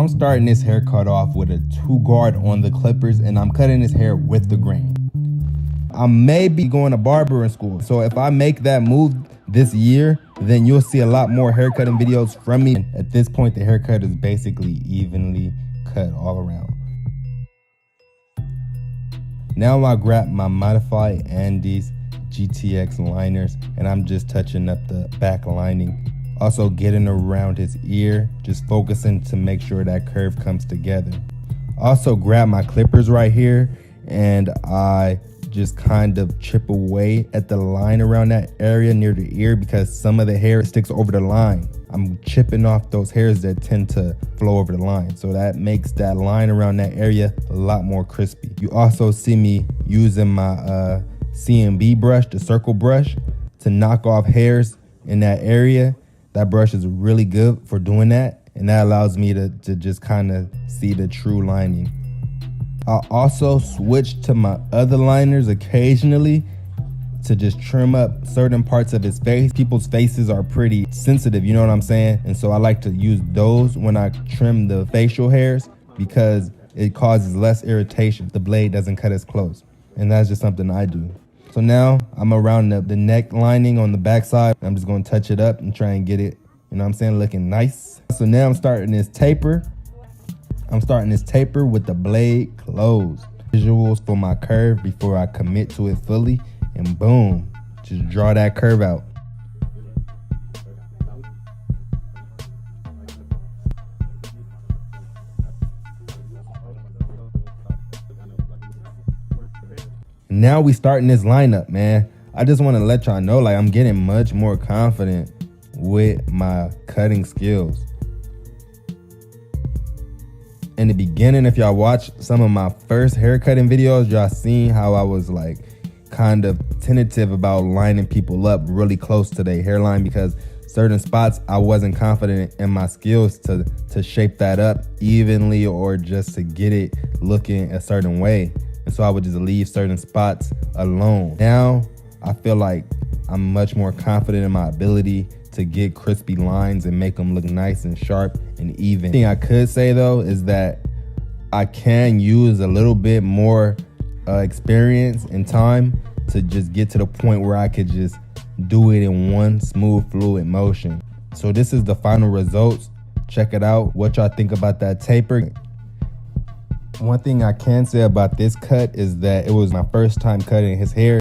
I'm starting this haircut off with a 2-guard on the clippers, and I'm cutting his hair with the grain. I may be going to barbering school, so if I make that move this year, then you'll see a lot more haircutting videos from me. At this point, the haircut is basically evenly cut all around. Now I grab my modified Andes GTX liners, and I'm just touching up the back lining. Also getting around his ear, just focusing to make sure that curve comes together. Also grab my clippers right here, and I just kind of chip away at the line around that area near the ear, because some of the hair sticks over the line. I'm chipping off those hairs that tend to flow over the line, so that makes that line around that area a lot more crispy. You also see me using my CMB brush, the circle brush, to knock off hairs in that area. That brush is really good for doing that, and that allows me to just kind of see the true lining. I also switch to my other liners occasionally to just trim up certain parts of his face. People's faces are pretty sensitive, you know what I'm saying? And so I like to use those when I trim the facial hairs, because it causes less irritation. The blade doesn't cut as close, and that's just something I do. So now I'm around the neck lining on the backside. I'm just gonna touch it up and try and get it, you know what I'm saying, looking nice. So now I'm starting this taper. With the blade closed. Visuals for my curve before I commit to it fully, and boom, just draw that curve out. Now we starting this lineup, man. I just want to let y'all know, like, I'm getting much more confident with my cutting skills. In the beginning, if y'all watch some of my first haircutting videos, y'all seen how I was like kind of tentative about lining people up really close to their hairline, because certain spots I wasn't confident in my skills to shape that up evenly, or just to get it looking a certain way. And so I would just leave certain spots alone. Now I feel like I'm much more confident in my ability to get crispy lines and make them look nice and sharp and even. The thing I could say though is that I can use a little bit more experience and time to just get to the point where I could just do it in one smooth, fluid motion. So this is the final results. Check it out. What y'all think about that taper? One thing I can say about this cut is that it was my first time cutting his hair.